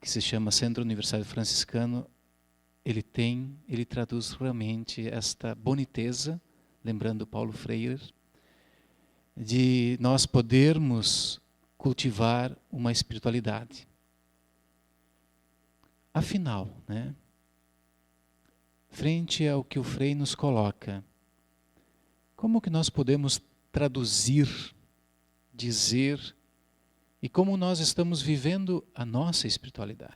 que se chama Centro Universitário Franciscano, ele traduz realmente esta boniteza, lembrando Paulo Freire, de nós podermos cultivar uma espiritualidade. Afinal, né, frente ao que o Frei nos coloca, como que nós podemos traduzir, dizer, e como nós estamos vivendo a nossa espiritualidade?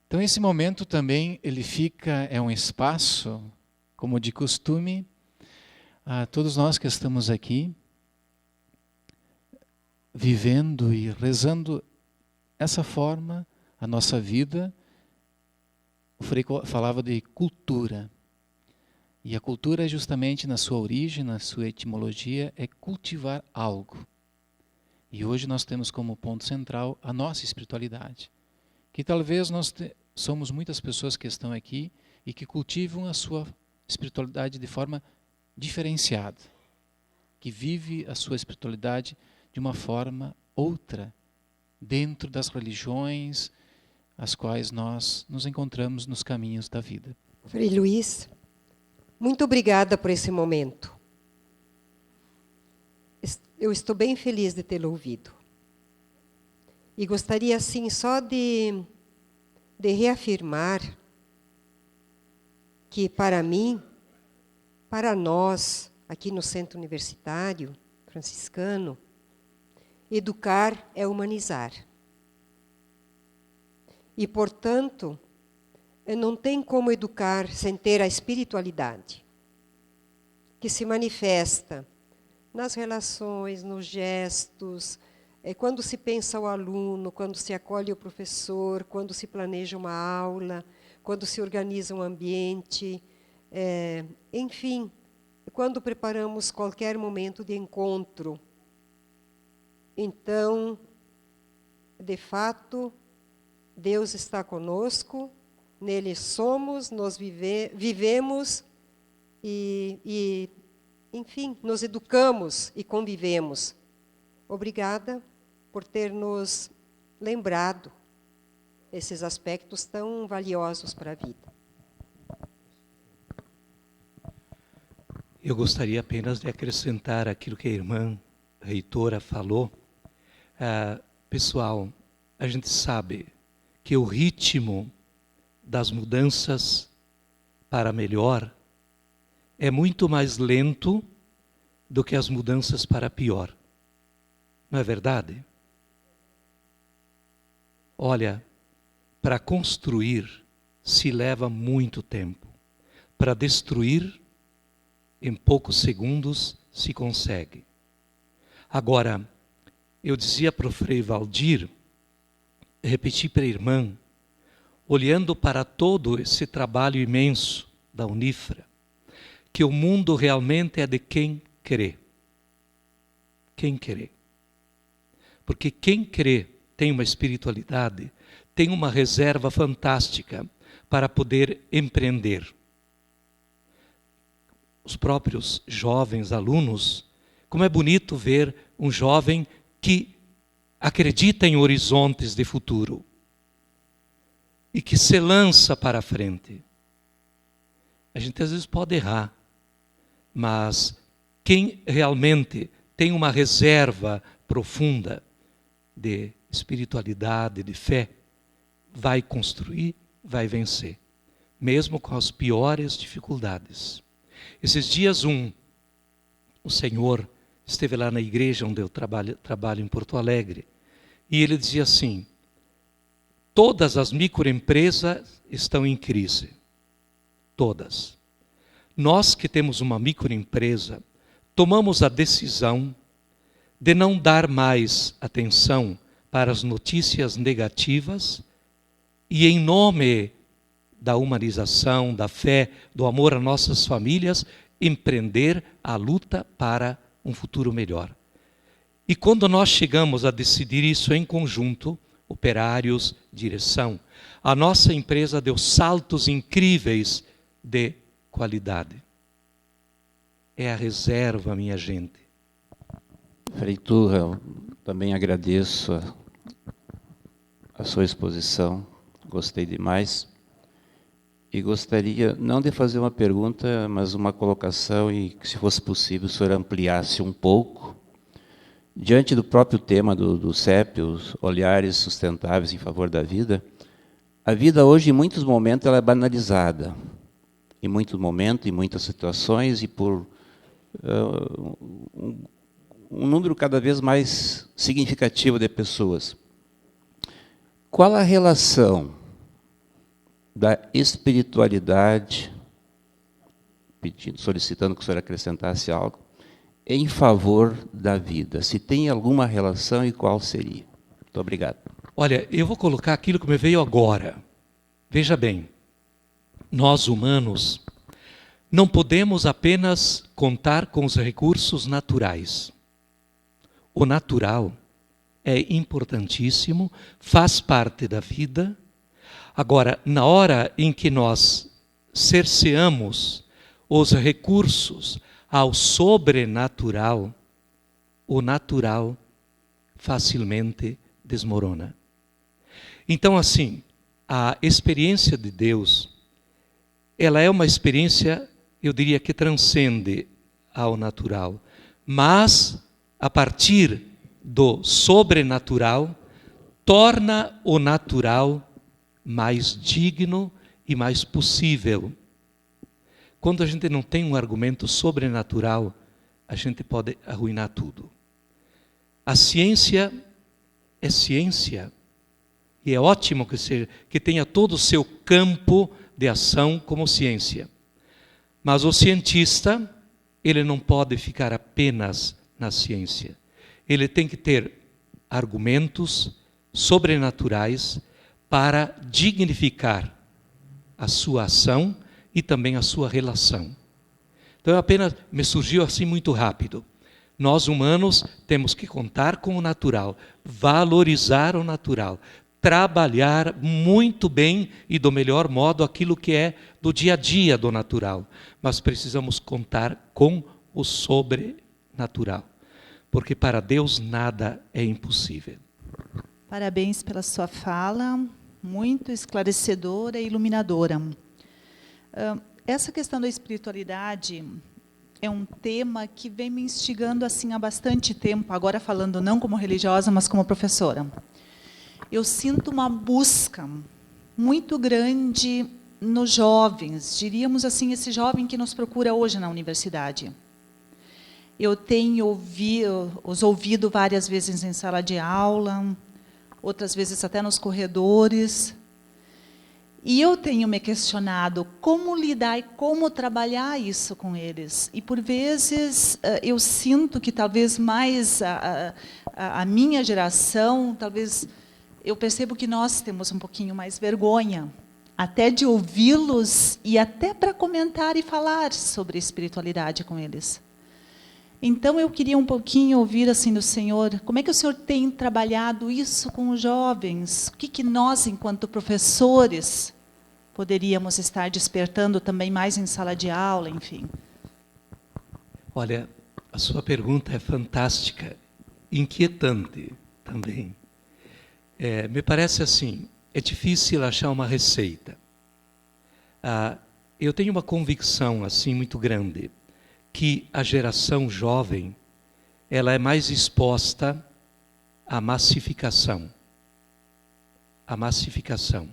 Então esse momento também é um espaço, como de costume, a todos nós que estamos aqui, vivendo e rezando essa forma, a nossa vida. O Frei falava de cultura. E a cultura, justamente na sua origem, na sua etimologia, é cultivar algo. E hoje nós temos como ponto central a nossa espiritualidade. Que talvez somos muitas pessoas que estão aqui e que cultivam a sua espiritualidade de forma diferenciada. Que vive a sua espiritualidade de uma forma outra, dentro das religiões as quais nós nos encontramos nos caminhos da vida. Frei Luiz, muito obrigada por esse momento. Eu estou bem feliz de tê-lo ouvido. E gostaria, assim, só de reafirmar que, para mim, para nós, aqui no Centro Universitário Franciscano, educar é humanizar. E, portanto, não tem como educar sem ter a espiritualidade, que se manifesta nas relações, nos gestos, quando se pensa o aluno, quando se acolhe o professor, quando se planeja uma aula, quando se organiza um ambiente, enfim, quando preparamos qualquer momento de encontro. Então, de fato, Deus está conosco, nele somos, nós vivemos e, enfim, nos educamos e convivemos. Obrigada por ter nos lembrado esses aspectos tão valiosos para a vida. Eu gostaria apenas de acrescentar aquilo que a irmã reitora falou. Pessoal, a gente sabe que o ritmo das mudanças para melhor é muito mais lento do que as mudanças para pior. Não é verdade? Olha, para construir se leva muito tempo. Para destruir, em poucos segundos se consegue. Agora, eu dizia para o Frei Valdir, repeti para a irmã, olhando para todo esse trabalho imenso da Unifra, que o mundo realmente é de quem crê. Quem crê. Porque quem crê tem uma espiritualidade, tem uma reserva fantástica para poder empreender. Os próprios jovens alunos, como é bonito ver um jovem que acredita em horizontes de futuro e que se lança para a frente. A gente às vezes pode errar, mas quem realmente tem uma reserva profunda de espiritualidade, de fé, vai construir, vai vencer, mesmo com as piores dificuldades. Esses dias o Senhor esteve lá na igreja onde eu trabalho em Porto Alegre, e ele dizia assim: todas as microempresas estão em crise. Todas. Nós que temos uma microempresa, tomamos a decisão de não dar mais atenção para as notícias negativas e, em nome da humanização, da fé, do amor às nossas famílias, empreender a luta para um futuro melhor. E quando nós chegamos a decidir isso em conjunto, operários, direção, a nossa empresa deu saltos incríveis de qualidade. É a reserva, minha gente. Frei Turra, eu também agradeço a sua exposição, gostei demais. E gostaria, não de fazer uma pergunta, mas uma colocação, e que, se fosse possível, o senhor ampliasse um pouco. Diante do próprio tema do CEP, os olhares sustentáveis em favor da vida, a vida hoje, em muitos momentos, ela é banalizada. Em muitos momentos, em muitas situações, e por um número cada vez mais significativo de pessoas. Qual a relação da espiritualidade, solicitando que o senhor acrescentasse algo, em favor da vida? Se tem alguma relação e qual seria? Muito obrigado. Olha, eu vou colocar aquilo que me veio agora. Veja bem, nós humanos não podemos apenas contar com os recursos naturais. O natural é importantíssimo, faz parte da vida. Agora, na hora em que nós cerceamos os recursos ao sobrenatural, o natural facilmente desmorona. Então, assim, a experiência de Deus, ela é uma experiência, eu diria, que transcende ao natural, mas a partir do sobrenatural, torna o natural mais digno e mais possível. Quando a gente não tem um argumento sobrenatural, a gente pode arruinar tudo. A ciência é ciência, e é ótimo que tenha todo o seu campo de ação como ciência. Mas o cientista, ele não pode ficar apenas na ciência. Ele tem que ter argumentos sobrenaturais para dignificar a sua ação e também a sua relação. Então, apenas me surgiu assim muito rápido. Nós humanos temos que contar com o natural, valorizar o natural, trabalhar muito bem e do melhor modo aquilo que é do dia a dia do natural. Mas precisamos contar com o sobrenatural, porque para Deus nada é impossível. Parabéns pela sua fala, muito esclarecedora e iluminadora. Essa questão da espiritualidade é um tema que vem me instigando assim há bastante tempo, agora falando não como religiosa, mas como professora. Eu sinto uma busca muito grande nos jovens, diríamos assim, esse jovem que nos procura hoje na universidade. Eu tenho os ouvido várias vezes em sala de aula, outras vezes até nos corredores. E eu tenho me questionado como lidar e como trabalhar isso com eles. E, por vezes, eu sinto que talvez mais a minha geração, talvez eu percebo que nós temos um pouquinho mais vergonha, até de ouvi-los e até para comentar e falar sobre espiritualidade com eles. Então, eu queria um pouquinho ouvir assim do Senhor, como é que o Senhor tem trabalhado isso com os jovens? O que nós, enquanto professores, poderíamos estar despertando também mais em sala de aula, enfim? Olha, a sua pergunta é fantástica, inquietante também. Me parece assim, é difícil achar uma receita. Eu tenho uma convicção assim muito grande, que a geração jovem, ela é mais exposta à massificação. A massificação.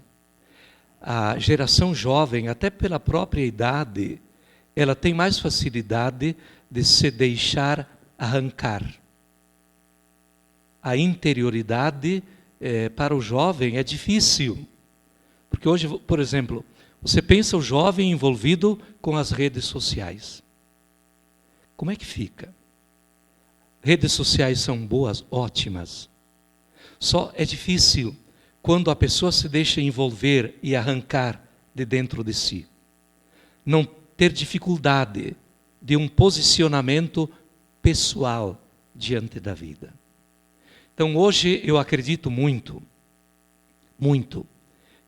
A geração jovem, até pela própria idade, ela tem mais facilidade de se deixar arrancar. A interioridade, para o jovem, é difícil. Porque hoje, por exemplo, você pensa o jovem envolvido com as redes sociais. como é que fica? Redes sociais são boas, ótimas. Só é difícil quando a pessoa se deixa envolver e arrancar de dentro de si. Não ter dificuldade de um posicionamento pessoal diante da vida. Então hoje eu acredito muito,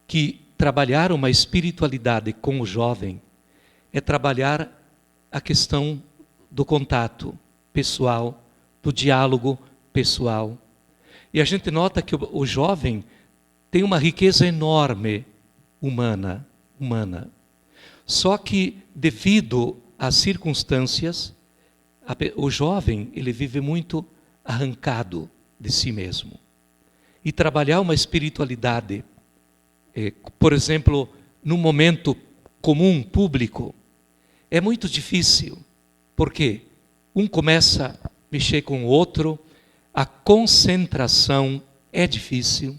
que trabalhar uma espiritualidade com o jovem é trabalhar a questão do contato pessoal, do diálogo pessoal. E a gente nota que o jovem tem uma riqueza enorme humana. Só que, devido às circunstâncias, o jovem ele vive muito arrancado de si mesmo. E trabalhar uma espiritualidade, por exemplo, num momento comum, público, é muito difícil. Por quê? Um começa a mexer com o outro, a concentração é difícil.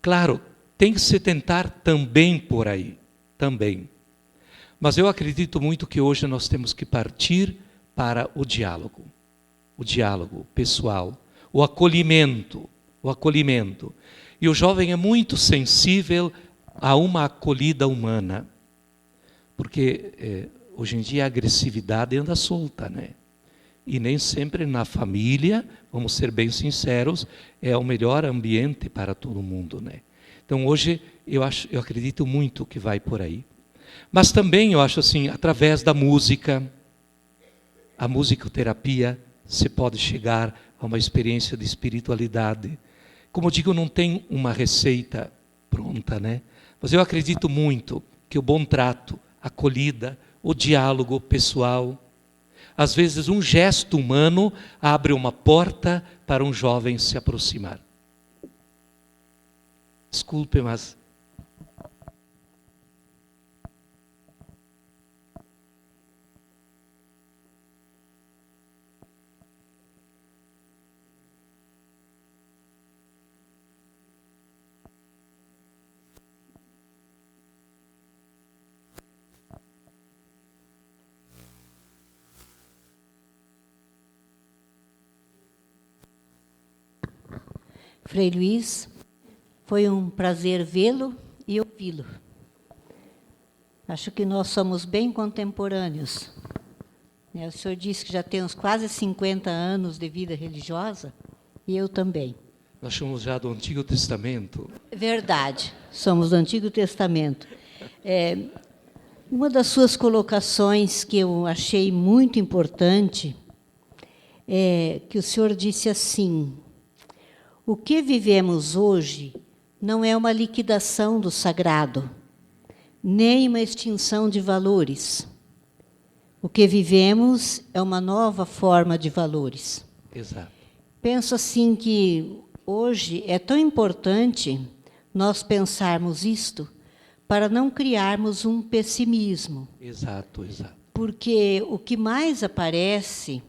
Claro, tem que se tentar também por aí, também. Mas eu acredito muito que hoje nós temos que partir para o diálogo pessoal, o acolhimento. E o jovem é muito sensível a uma acolhida humana, porque hoje em dia a agressividade anda solta, né? E nem sempre na família, vamos ser bem sinceros, é o melhor ambiente para todo mundo, né? Então hoje eu acredito muito que vai por aí. Mas também eu acho assim, através da música, a musicoterapia, você pode chegar a uma experiência de espiritualidade. Como eu digo, não tem uma receita pronta, né? Mas eu acredito muito que o bom trato, a acolhida, o diálogo pessoal, às vezes um gesto humano abre uma porta para um jovem se aproximar. Desculpe, mas... Frei Luiz, foi um prazer vê-lo e ouvi-lo. Acho que nós somos bem contemporâneos. O senhor disse que já tem uns quase 50 anos de vida religiosa, e eu também. Nós somos já do Antigo Testamento. Verdade, somos do Antigo Testamento. Uma das suas colocações que eu achei muito importante é que o senhor disse assim: o que vivemos hoje não é uma liquidação do sagrado, nem uma extinção de valores. O que vivemos é uma nova forma de valores. Exato. Penso assim que hoje é tão importante nós pensarmos isto para não criarmos um pessimismo. Exato. Porque o que mais aparece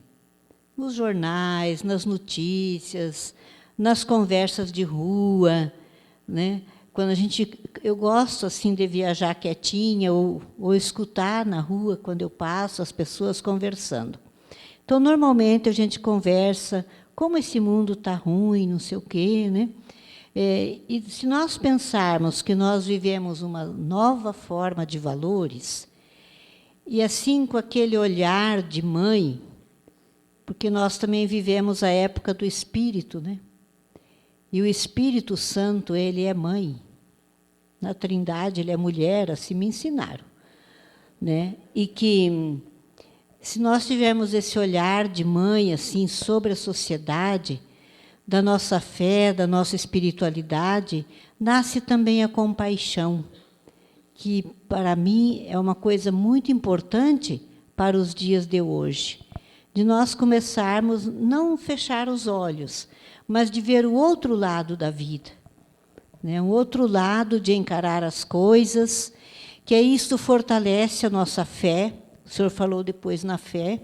nos jornais, nas notícias, nas conversas de rua, né? Quando eu gosto assim de viajar quietinha ou escutar na rua quando eu passo as pessoas conversando. Então normalmente a gente conversa como esse mundo está ruim, não sei o quê, né? E se nós pensarmos que nós vivemos uma nova forma de valores e assim com aquele olhar de mãe, porque nós também vivemos a época do Espírito, né? E o Espírito Santo, ele é mãe. Na Trindade, ele é mulher, assim me ensinaram. Né? E que, se nós tivermos esse olhar de mãe assim sobre a sociedade, da nossa fé, da nossa espiritualidade, nasce também a compaixão, que, para mim, é uma coisa muito importante para os dias de hoje. De nós começarmos, não fechar os olhos, mas de ver o outro lado da vida, né? Um outro lado de encarar as coisas, que isso fortalece a nossa fé. O senhor falou depois na fé,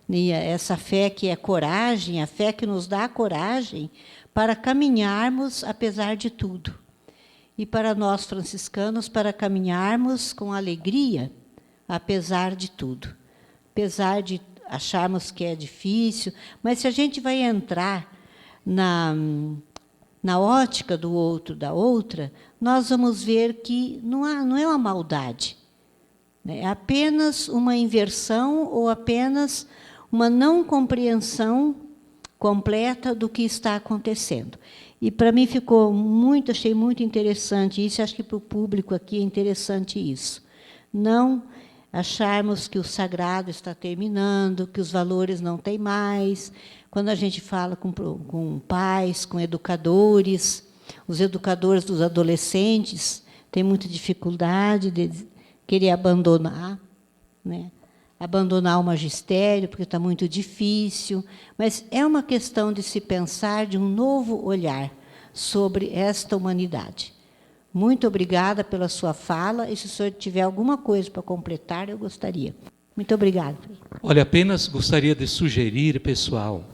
né? Essa fé que é coragem, a fé que nos dá coragem para caminharmos apesar de tudo. E para nós franciscanos, para caminharmos com alegria, apesar de tudo. Apesar de acharmos que é difícil, mas se a gente vai entrar na ótica do outro, da outra, nós vamos ver que não é uma maldade. É apenas uma inversão ou apenas uma não compreensão completa do que está acontecendo. E, para mim, achei muito interessante isso, acho que para o público aqui é interessante isso. Não acharmos que o sagrado está terminando, que os valores não têm mais. Quando a gente fala com pais, com educadores, os educadores dos adolescentes têm muita dificuldade de querer abandonar, né? Abandonar o magistério, porque está muito difícil. Mas é uma questão de se pensar de um novo olhar sobre esta humanidade. Muito obrigada pela sua fala, e se o senhor tiver alguma coisa para completar, eu gostaria. Muito obrigada. Olha, apenas gostaria de sugerir, pessoal,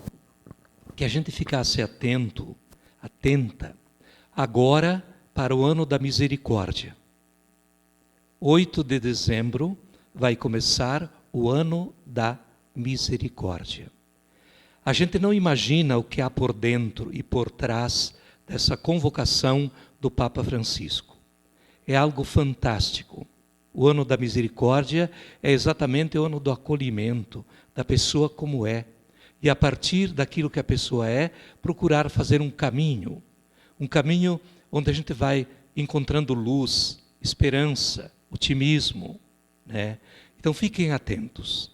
que a gente ficasse atenta, agora para o ano da misericórdia. 8 de dezembro vai começar o ano da misericórdia. A gente não imagina o que há por dentro e por trás dessa convocação do Papa Francisco. É algo fantástico. O ano da misericórdia é exatamente o ano do acolhimento da pessoa como é. E a partir daquilo que a pessoa é, procurar fazer um caminho onde a gente vai encontrando luz, esperança, otimismo, né? Então fiquem atentos,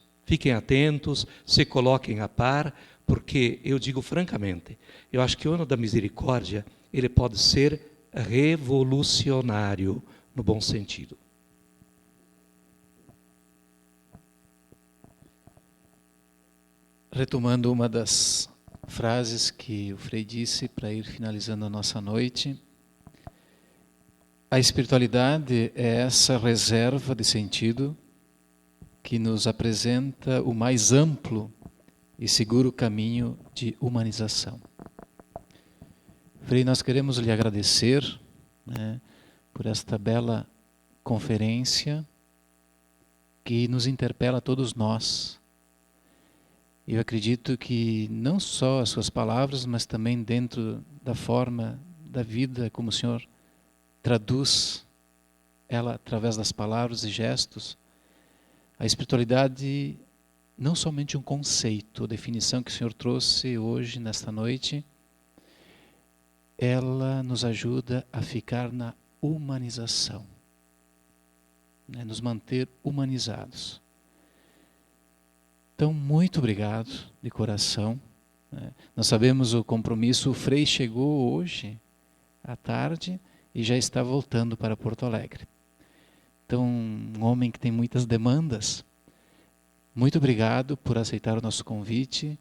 se coloquem a par, porque eu digo francamente, eu acho que o ano da misericórdia, ele pode ser revolucionário, no bom sentido. Retomando uma das frases que o Frei disse para ir finalizando a nossa noite, a espiritualidade é essa reserva de sentido que nos apresenta o mais amplo e seguro caminho de humanização. Frei, nós queremos lhe agradecer, né, por esta bela conferência que nos interpela a todos nós. Eu acredito que não só as suas palavras, mas também dentro da forma da vida como o Senhor traduz ela através das palavras e gestos, a espiritualidade não somente um conceito, a definição que o Senhor trouxe hoje, nesta noite, ela nos ajuda a ficar na humanização, né, nos manter humanizados. Então, muito obrigado de coração. Nós sabemos o compromisso, o Frei chegou hoje à tarde e já está voltando para Porto Alegre. Então, um homem que tem muitas demandas. Muito obrigado por aceitar o nosso convite.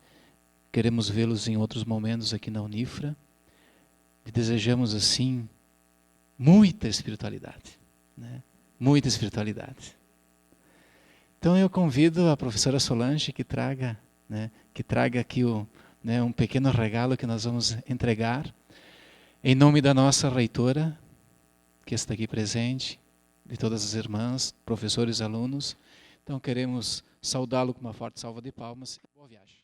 Queremos vê-los em outros momentos aqui na Unifra. E desejamos, assim, muita espiritualidade, né? Muita espiritualidade. Então eu convido a professora Solange que traga aqui um pequeno regalo que nós vamos entregar em nome da nossa reitora, que está aqui presente, de todas as irmãs, professores e alunos. Então queremos saudá-lo com uma forte salva de palmas. Boa viagem.